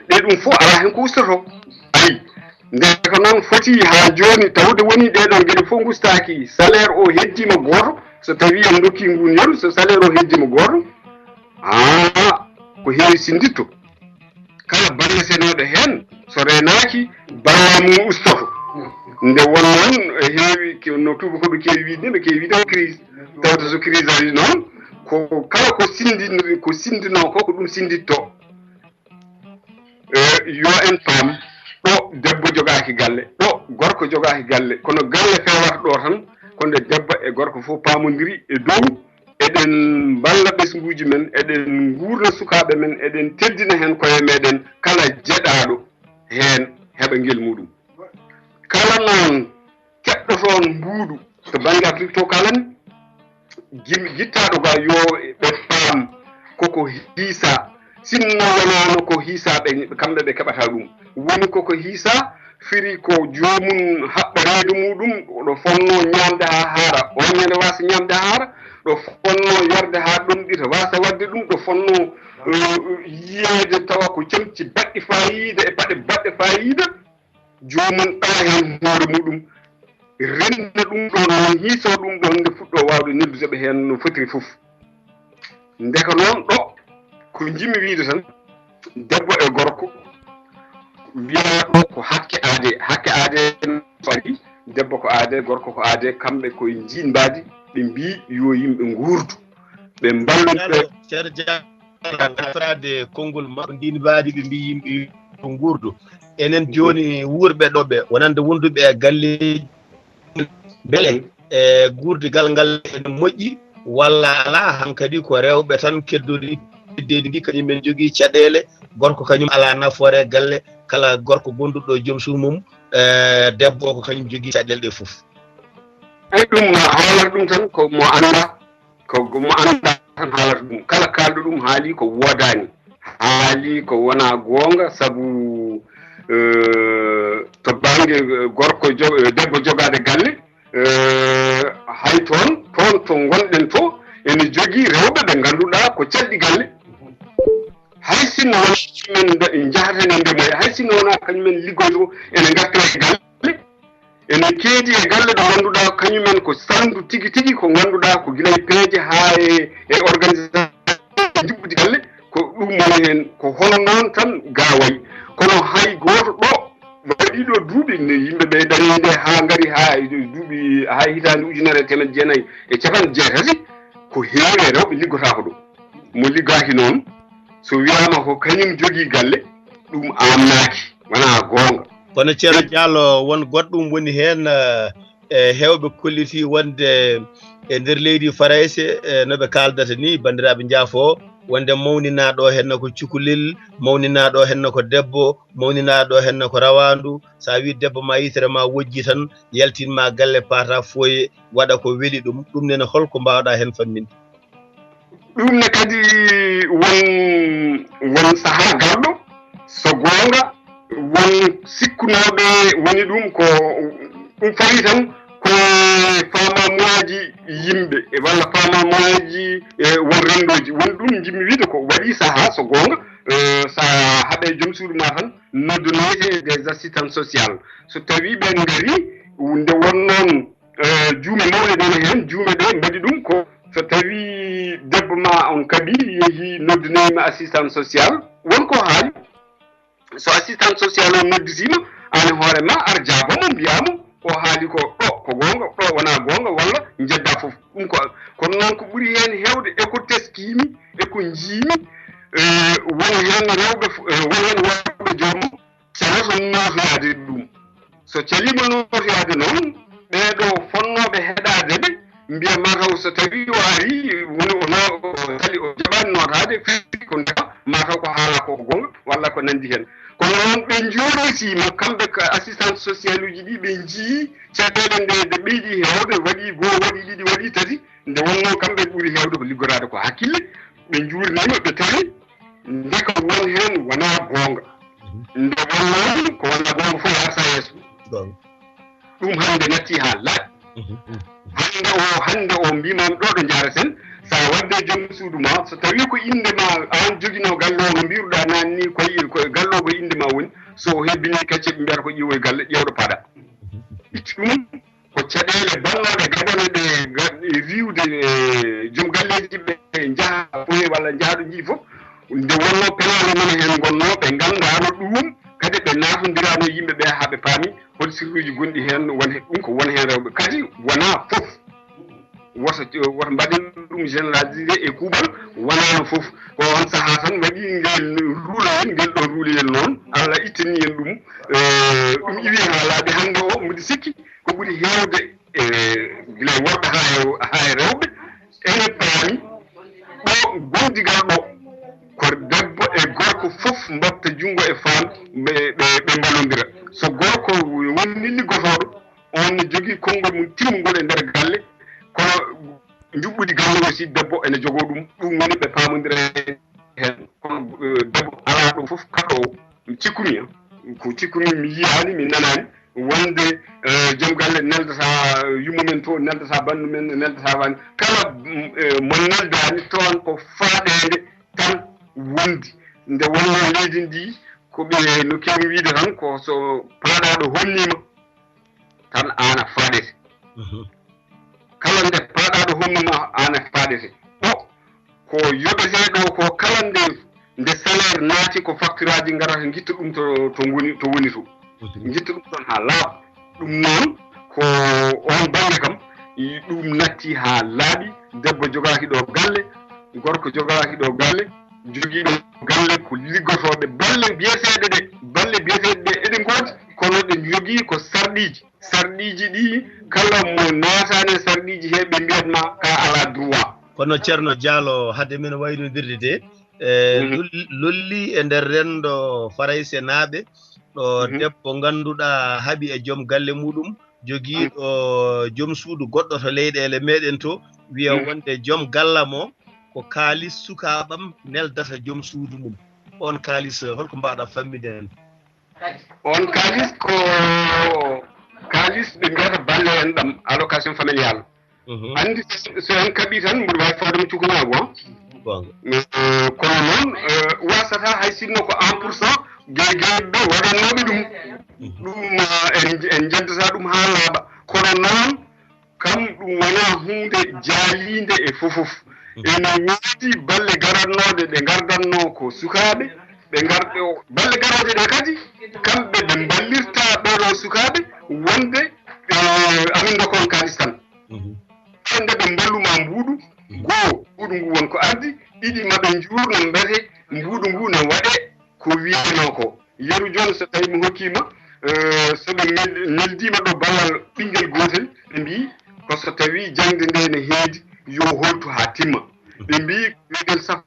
ɗe ɗum fof ala hen ko ustoto ayi ndeka noon foti ha joni tawde woni ɗeɗon gueɗe fof gustaki salaire o heddima goto so tawi en dokki nguniyol so salaire o heddima goto ko heewi sinditto kala balletenoɗo hen so renaki ballal ustoto nde won noon heewi no tubakoɓe kewi wiide ɓe kewi wiide crise tawde so crise ari noon ko kala ko sindino ko ɗum sinditto yo en paam ɗo debbo jogaaki galle ɗo gorko jogaaki galle kono galle fewata ɗo tan konde debbo e gorko fof paamodiri e dow eɗen balla ɓesguuji men eɗen guurna sukaaɓe men eɗen teddina heen koye meɗen kala jeɗaaɗo heen heɓa ngel muɗum kala noon keɗɗotoon mbuuɗu to baŋnge Afrique to kalani gittaaɗo ga yo ɓe paam koko hiisa sinno wonaano ko hiisaaɓe kamɓe ɓe keɓata ɗum woni koko hiisa firi ko joomum haɓɓa reedu muɗum ɗo fonno ñaamde haa haara on ñande waasa ñaamde haa haara ɗo fonno yarde haa ɗomɗita waasa wadde ɗum ɗo fonno yiyeede tawa ko camci baɗɗi fayiida e paɗe baɗɗe fayiida joomum ɗala heen hoore muɗum renna ɗum ɗo no hiiso ɗum ɗon nde fuɗɗo waawde neldude ɓe heen no fotiri fof ndeka noon ɗo ko jimmi wiide tan debbo e gorko mbiyaa ɗo ko hakke aade fari debbo ko aade gorko ko aade kamɓe koye jiinbaadi ɓe mbii yo yimɓe nguurdu ɓe mballuɓe ceerno diarade konngol maɓɓe ndinbaadi ɓe mbii yimɓe yo nguurdu enen jooni wuurɓe ɗo ɓe wonande wonduɓe e galleeji beele e guurdigal ngal ene moƴƴi walla alaa hankadi ko rewɓe tan kedduɗi iddeedi ndi kañumen jogii caɗeele gorko kañum alaa nafoore galle kala gorko gonduɗo joom suumum debbo ko kañum jogii caɗeele ɗe fof eyi ɗum haalata ɗum tan ko mo annda tan haalata ɗum kala kaalɗo ɗum haali ko woodaani haali ko wonaa goonga sabu to baŋnge gorko debbo jogaade galle hay toon to gonɗen to ene jogii rewɓe ɓe ngannduɗaa ko calɗi galle hay sinno wonmen jahatene ndemoya hay sinno wonaa kañumen liggoyto ene ngartira e galle ene keedi e galle ɗo ngannduɗaa kañumen ko sandu tigi tigi ko ngannduɗaa ko gila e peeje haa e organisation jibbude galle ko ɗum woni heen ko hono noon tan gaawayi kono hay gooto ɗo waɗiɗo duuɓi ne yimɓe ɓe dañide haa ngari haa duuɓi haa hitaande ujunere temed jeenayi e capanɗe jeetati ko heewi e rewɓe liggotaako ɗo mo liggaaki noon so wiyaama ko kañum jogii galle ɗum amnaaki wonaa goonga kono ceerno Diallo won goɗɗum woni heen e heewɓe kolliti wonde e ndeer leydi Farayse no ɓe kaaldata ni banndiraaɓe njaafoo wonde mawninaaɗo henno ko cukalel mawninaaɗo henno ko debbo mawninaaɗo henno ko rawaandu so a wii debbo ma yitere ma wojji tan yaltinma galle paata foye waɗa ko weli ɗum ɗum nene holko mbawɗa heen famminde ɗum ne kadi won sahaa garɗo so goonga won sikkunooɓe woni ɗum ko ɗum fayi tan ko famamuwaji yimɓe walla famamuwaji won rendoji won ɗum jimmi wiide ko waɗi sahaa so goonga sa haɓe joom suudu ma tan noddonoyte des assistants social so tawi ɓen ngari nde won noon juume mawɗe ɗon heen juume ɗe mbaɗi ɗum ko so tawi debbo ma on kadi yeehi noddonoyima assistant social wonko haali so assistant social o nodditima an hoore ma ar jaabamo mbiyamo o haali ko ɗo ko goonga ɗo wonaa goonga walla jedda fof ɗum kono noon ko ɓuri heen heewde eko teskiimi eko njiimi won heen rewɓe won heen worɓe joomum caloto nootoyaade ɗum so caliima nootoyaade noon ɓeeɗo fonnooɓe heɗaade ɓe mbiya mataw so tawi o ari woni o sali o jaɓaani nootaade fii ko ndeka mataw ko haala ko goonga walla ko nanndi heen kono noon ɓe njooɗoytiima kamɓe ko assistante social uji ɗi ɓe njii caɗeele nde ɓeyɗi heewde waɗi goo waɗi ɗiɗi waɗi tati nde wonno kamɓe ɓuri heewde ko liggoraade ko hakkille ɓe njuurniima ɓe tawi ndeka won heen wonaa goonga nde wonnoon ko wonaa goonga fof harsa yeeso ɗum hannde nattii haa laaɓi hannde o mbimam ɗo ɗo jaaraten sa wadde joom suudu ma so tawi ko inde ma an joginoo galle o no mbiruɗa naan ni koye galle o ko inde ma woni so hebbini kecce ɓe mbiyata ko ƴiwoye galle ƴewɗo paɗa itti ɗum ko caɗeele bannoɗe gaɗaneɗe riwde joom galleji ɓe jaha foye walla jaaɗo jii fof nde wonno penale men heen gonno ɓe nganndaano ɗum kadi ɓe naatondirano yimɓe ɓe haa ɓe paami hol sirruji gonɗi heen ɗum ko won heen rewɓe kadi wonaa fof woto mbaɗen ɗum généralisé e kuuɓal wonano fof ko on sahaa tan waɗi ngel ruulayel ngel ɗon ruulayel noon Allah ittani en ɗum ɗum iwi ha laaɓi hannde o mbiɗa sikki ko ɓuri heewde e gila worɓe ha e rewɓe ene paami ɗo gondigal ɗo ko debbo e gorko fof mbatta junngo e faam ɓe mballodira so gorko woni liggotoɗo on ne jogii konngol mum timmugol e nder galle kono juɓɓudi galle aussi debbo ene jogoo ɗum woni ɓe paamodira heen kono debbo alaa ɗum fof kaɗo cikkumi ko cikkumi mi yiyaani mi nanaani wonde joom galle neldata yummumen to neldata bandu men neldata wani kala mo neldani toon ko faaɗede tan wondi nde wonno leydi ndi ko ɓe no kewi wiide tan ko so paaɗaɗo honnima tan an a faaɗete kala nde paaɗaɗo honnuma an a faaɗete o ko yoɓeteɗo ko kala nde salaire naati ko facture aji garata guitta ɗum to woni to guitta ɗum ɗon ha laaɓa ɗum noon ko on balle kam ɗum natti ha laaɓi debbo jogaki ɗo galle gorko jogaki ɗo galle jogiiɗo galle ko liggotoɓe balle biyeteɗe ɗe eɗe goodi kono ɗe jogii ko sarɗiji ɗi kala mo naatani sarɗiji he ɓe mbiyatma ka ala droit kono ceerno Diallo hadde men waynodirde de lolli e nder rendo Farayse naaɓe ɗo debbo ganduɗa haaɓi e joom galle muɗum jogiiɗo joom suudu goɗɗo to leyɗele meɗen to wiya wonde joom galla mo ko kaalis sukaɓam neldata joom suudu mum on kaalis holko mbaɗa fammide hen on kaalis ko kaalis ɓe mbiyata balle en ɗam allocation familial andi so en kaɓi tan mboɗo wawi fawdemo cukalaago kono noon wasata hay sinno ko 1% gueɓe waɗannoɓe ɗum en jaddata ɗum ha laaɓa kono noon kam ɗum wona hunde jaalide e fofof ene woodi balle garannoɗe ɗe gardanno ko sukaɓe ɓe balle garoje ɗe kadi kamɓe ɓe ballirta ɓeɗo sukaɓe wonde amin dokon kalis tan nde ɓe mballuma mbuuɗu goo mbuuɗu ngu wonko ardi ɗiɗi maɓe juurno mbete mbuuɗu ngu ne waɗe ko wiyano ko yeru joni so tawi mi hokkima soɓe neldima ɗo ballal ɓinguel gotel ɓe mbi ko so tawi jangde nde ne heedi yo holtu ha timma ɓe mbi miguel saf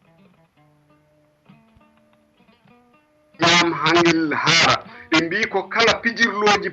ñam hangel haara ɓe mbi ko kala pijirloji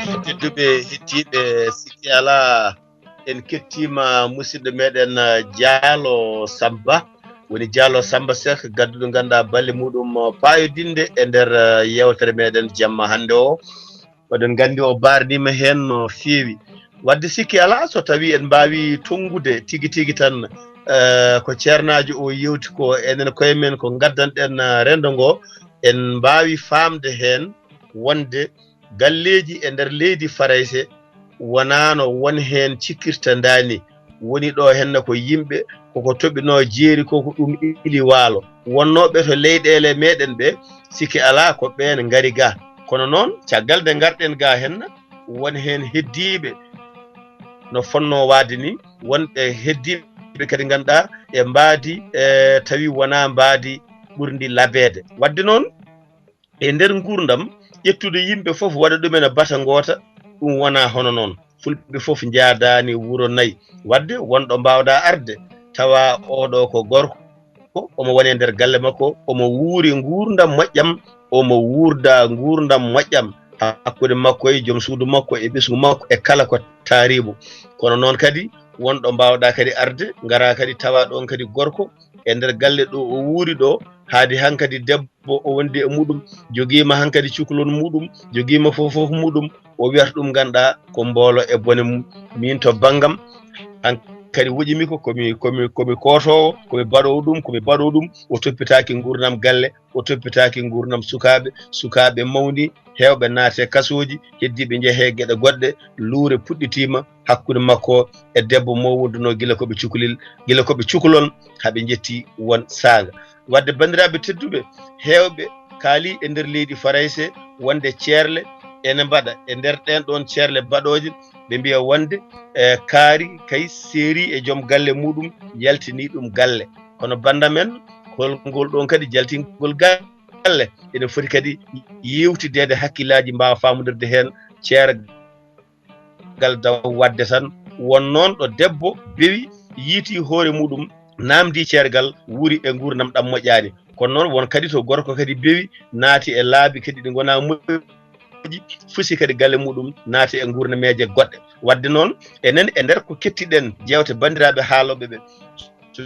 tedduɓe hettiɓe sikki ala en kettima musidɗo meɗen Diallo Samba woni Diallo Samba Seck gadduɗo ganduɗa balle muɗum payodinde e nder yewtere meɗen jamma hande o oɗon gandi o barnima hen no fewi wadde sikki ala so tawi en mbawi tongude tigui tigui tan ko ceernajo o yewti ko enen koye men ko gaddanɗen rendo ngo en mbawi famde hen wonde galleji e nder leydi Farayse wonano won hen cikkirta dani woni ɗo henna ko yimɓe koko toɓino jeeri koko ɗum ili waalo wonnoɓe to leyɗele meɗen ɓe sikki ala ko ɓen ngari ga kono noon caggal nde garɗen ga henna won hen heddiɓe no fonno wade ni wonɓe heddiɓe kadi ganduɗa e mbaadi tawi wona mbaadi ɓurdi labede wadde noon e nder gurdam ƴettude yimɓe foof waɗa ɗumen e bata gota ɗum wona hono noon fulɓe foof jaadani wuro nayyi wadde wonɗo mbawɗa arde tawa oɗo ko gorko omo woni e nder galle makko omo wuuri gurdam moƴƴam omo wuurda gurdam moƴƴam hakkude makko e joom suudu makko e ɓesgu makko e kala ko taarimo kono noon kadi wonɗo mbawɗa kadi arde gara kadi tawa ɗon kadi gorko e nder galle ɗo o wuuri ɗo haadi hankadi debbo o wondi e muɗum joguima hankadi cukalon muɗum joguima fof muɗum o wiyata ɗum ganduɗa ko mboolo e bone mum min to banggam kadi woƴimi ko komi kotowo komi baɗowo ɗum o toppitaki gurdam galle o toppitaki gurdam sukaɓe mawni hewɓe naate kasoji heddiɓe jeehe gueɗe goɗɗe luure puɗɗitima hakkude makko e debbo mo wonduno gila koɓe cukalon haɓe jetti won saaga wadde bandiraɓe tedduɓe hewɓe kaali e nder leydi Farayse wonde ceerle ene mbaɗa e nder ɗen ɗon ceerle baɗoje ɓe mbiya wonde kaari kay séri e joom galle muɗum yaltini ɗum galle kono banda men holngol ɗon kadi jaltingol galle ene foti kadi yewtidede hakkillaji mbawa famodirde hen ceergal daw wadde tan won noon ɗo debbo bewi yiiti hoore muɗum namdi ceergal wuuri e gurdam ɗam moƴƴani kono noon won kadi to gorko kadi bewi naati e laabi kadi ɗi gona fusi kadi galle muɗum naati e gurnameje goɗɗe wadde noon enen e nder ko kettiɗen jewte bandiraɓe haaloɓe ɓe so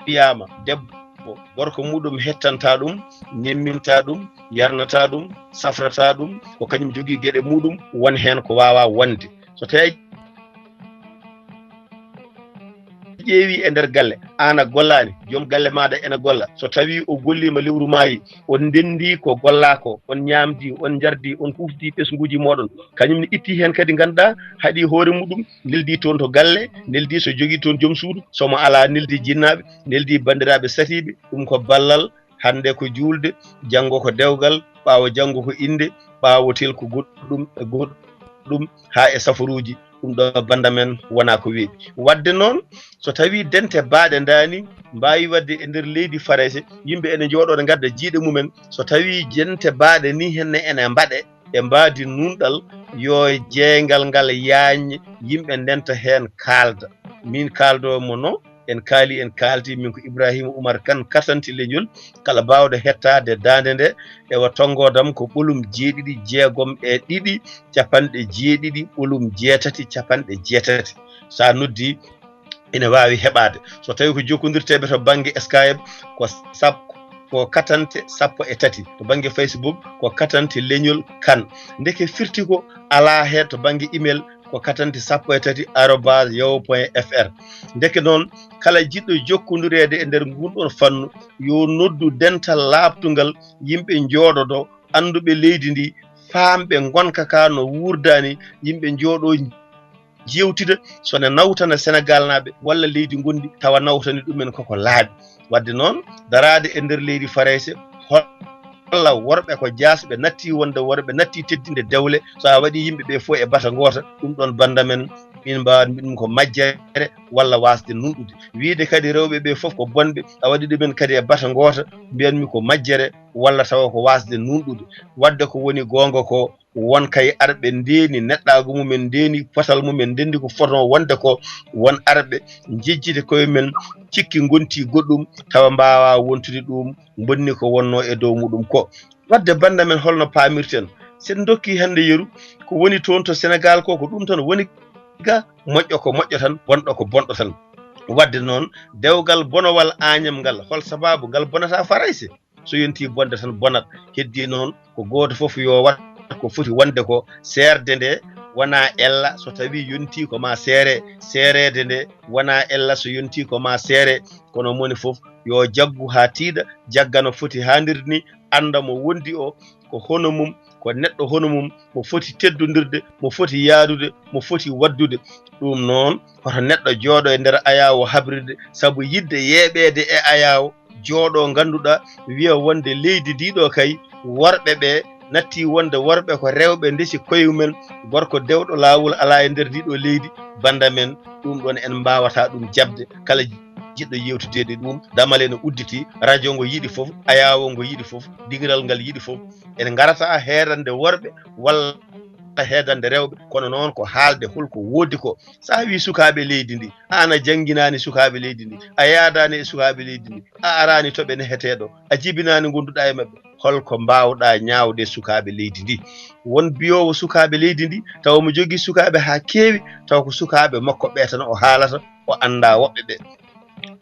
wiyama debbo gorko muɗum hettanta ɗum nemminta ɗum yarnata ɗum safrata ɗum ko kañum jogui gueɗe muɗum won hen ko wawa wonde so tawi ƴeewi e nder galle an a gollani joom galle maɗa ene golla so tawi o gollima lewru maayi on ndendi ko golla ko on ñamdi on jardi on hufdi ɓesguji moɗon kañum ne itti hen kadi ganduɗa haaɗi hoore muɗum neldi toon to galle neldi so jogui toon joom suudu somo ala neldi jinnaɓe neldi bandiraɓe satiɓe ɗum ko ballal hande ko julde janggo ko dewgal ɓawo janggo ko inde ɓawo tel ko goɗɗum ha e safaruji ɗum ɗo banda men wona ko weeɓi wadde noon so tawi dente baaɗe dani mbawi wadde e nder leydi Farayse yimɓe ene jooɗo ɗe gadda jiiɗe mumen so tawi dente baaɗe ni henne ene mbaɗe e mbadi nunɗal yo jeygal ngal yaañe yimɓe ndenta hen kalda min kaldomo no en kalti min ko Ibrahima Oumar Kane katanti leñol kala bawɗo hettade dande nde ewa tongodam ko ɓolum 7 capanɗe 7 ɓolum 8 sa noddi ene wawi heɓade so tawi ko jokkodirteɓe to banggue Skype ko katante 13 to banggue Facebook ko katante leñol Kane ndeke firti ko ala hen to banggue email ko katante 13@yahoo.fr ndeke noon kala jiɗɗo jokkodirede e nder gunɗon fannu yo noddu dental labtugal yimɓe jooɗoɗo anduɓe leydi ndi famɓe gonka ka no wurdani yimɓe jooɗo jewtida sone nawtana Sénégal naɓe walla leydi gondi tawa nawtani ɗumen koko laaɓi wadde noon darade e nder leydi Farayse walla worɓe ko jasɓe natti wonde worɓe natti teddinde dewle so a waɗi yimɓeɓe fof e bata gota ɗum ɗon banda men min mbawat ɗum ko majjere walla wasde nunɗude wiide kadi rewɓeɓe foof ko bonɓe a waɗi ɗumen kadi e bata gota mbiyanmi ko majjere walla tawa ko wasde nunɗude wadde ko woni gonga ko won kay arɓe ndeni neɗɗago mumen ndeni potal mumen ndendi ko foto wonde ko won arɓe jejjide koye men cikki gonti goɗɗum tawa mbawa wontude ɗum bonni ko wonno e dow muɗum ko wadde banda men holno pamirten sen dokki hande yeru ko woni toon to Sénégal ko ɗum tan woni ga moƴƴo ko moƴƴo tan bonɗo ko bonɗo tan wadde noon dewgal bonowal añam ngal hol sababu ngal bonata farayse so yonti bonde tan bonat heddi noon ko goto foof yo wat ko foti wonde ko serde nde wona ella so tawi yonti ko ma seerede nde wona ella so yonti ko ma seere kono moni foof yo jaggu ha tiiɗa jagga no foti hanirde ni anda mo wondi o ko hono mum ko neɗɗo hono mum mo foti teddodirde mo foti yaadude mo foti waddude ɗum noon hoto neɗɗo jooɗo e nder ayawo habrirde saabu yidde yeeɓede e ayawo jooɗo ganduɗa wiya wonde leydi ndiɗo kay worɓe ɓe natti wonde worɓe ko rewɓe ndesi koyumen gorko dewɗo lawol ala e nder ndiɗo leydi banda men ɗum ɗon en mbawata ɗum jabde kala jiɗɗo yewtidede ɗum damale no udditi radio ngo yiɗi foof ayawo ngo yiɗi foof digiral ngal yiɗi foof en garata heedande worɓe walla heedande rewɓe kono noon ko haalde holko woodi ko sa wi sukaɓe leydi ndi an a jangguinani sukaɓe leydi ndi a yaadani e sukaɓe leydi ndi a arani toɓe neheteɗo a jibinani gonduɗa e mabɓe holko mbawɗa ñawde sukaɓe leydi ndi won biyowo sukaɓe leydi ndi taw mo jogui sukaɓe ha keewi taw ko sukaɓe makko ɓe tan o haalata o anda woɓɓe ɓe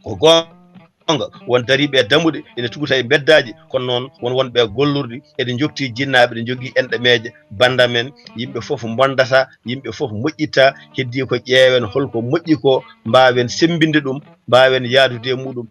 ko gonga won dariɓe damuɗe ene tuguta e beddaji kono noon won wonɓe gollorɗi eɗe jokti jinnaɓe ɗe jogui enɗe meeje banda men yimɓe foof bondata yimɓe foof moƴƴitta heddi ko ƴeewen holko moƴƴi ko mbawen sembinde ɗum mbawen yaadude e muɗum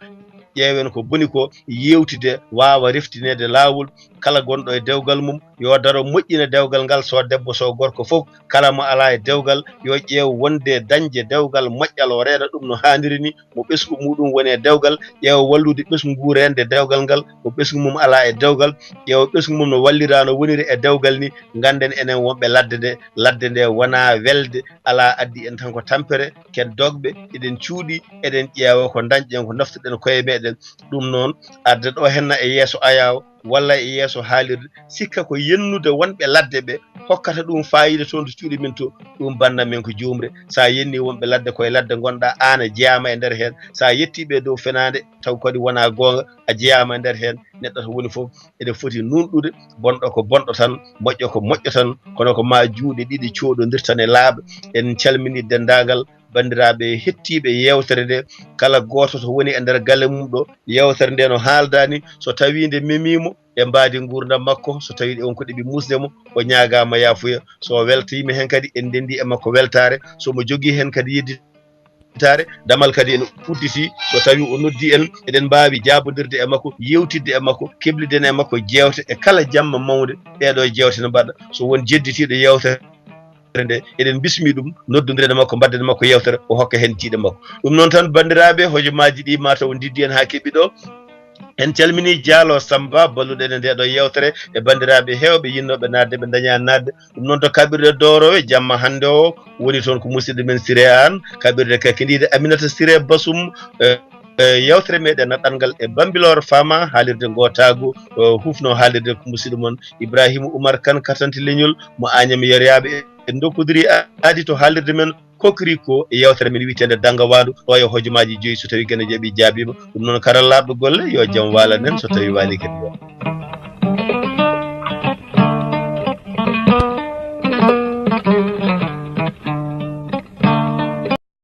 ƴeewen ko boni ko yewtide wawa reftinede lawol kala gonɗo e dewgal mum yo daro moƴƴina dewgal ngal so debbo so gorko fof kala mo ala e dewgal yo ƴeew wonde dañde dewgal moƴƴal o reena ɗum no haniri ni mo ɓesgu muɗum woni e dewgal ƴeewa wallude ɓesgu ngu rende dewgal ngal mo ɓesgu mum ala e dewgal ƴeewa ɓesgu mum no wallira no woniri e dewgal ni ganden enen wonɓe ladde nde wona welde ala addi en tan ko tampere ken dogɓe eɗen cuuɗi eɗen ƴeewa ko dañƴen ko naftuɗen koye meɗen ɗum noon arde ɗo henna e yeeso ayaw walla e yeeso haalirde sikka ko yennude wonɓe ladde ɓe hokkata ɗum fayida toon to cuuɗi min to ɗum banda men ko jumre sa yenni wonɓe ladde koye ladde gonɗa an a jeyama e nder hen sa yettiɓe dow fenade taw kadi wona gonga a jeyama e nder hen neɗɗo to woni foof eɗen foti nunɗude bonɗo ko bonɗo tan moƴƴo ko moƴƴo tan kono ko ma juuɗe ɗiɗi coɗodirtan e laaɓa en calmini dendagal bandiraɓe hettiɓe yewtere nde kala goto to woni e nder galle mum ɗo yewtere nde no haaldani so tawi nde memimo e mbadi gurdam makko so tawi on ko ɗeɓi musdemo o ñagama yafuya so weltima hen kadi en dendi e makko weltare somo jogui hen kadi yedditare damal kadi en udditi so tawi o noddi en eɗen mbawi jabodirde e makko yewtidde e makko kebliden e makko jewte e kala jamma mawde ɗeɗo jewte no mbaɗa so won jedditiɗo yewtere nde eɗen bismi ɗum noddodiren makko mbadden makko yewtere o hokka hen tiiɗe makko ɗum noon tan bandiraɓe hojomaji ɗi mataw diddi en ha keɓɓi ɗo en calmini Diallo Samba balluɗen e nde ɗo yewtere e bandiraɓe hewɓe yinnoɓe nadde ɓe daña nadde ɗum noon to kaɓirɗe dorowe jamma hande o woni toon ko musidɗo men Siré An kaɓirɗe kakkidiɗe Aminata Siré Bassoum yewtere meɗen ɗangal e Bambilor Fama haalirde gotago hufno haalirde ko musidɗo moon Ibrahima Oumar Kane katanti leñol mo Agname Yeriyaɓe en dokkodiri adi to haalirde men kokri ko e yewtere men witende Danga Wadu ɗo e hojomaji joyyi so tawi gene jaaɓi jaabima ɗum noon karallaɓe golle yo jaam wala nen so tawi wali kadi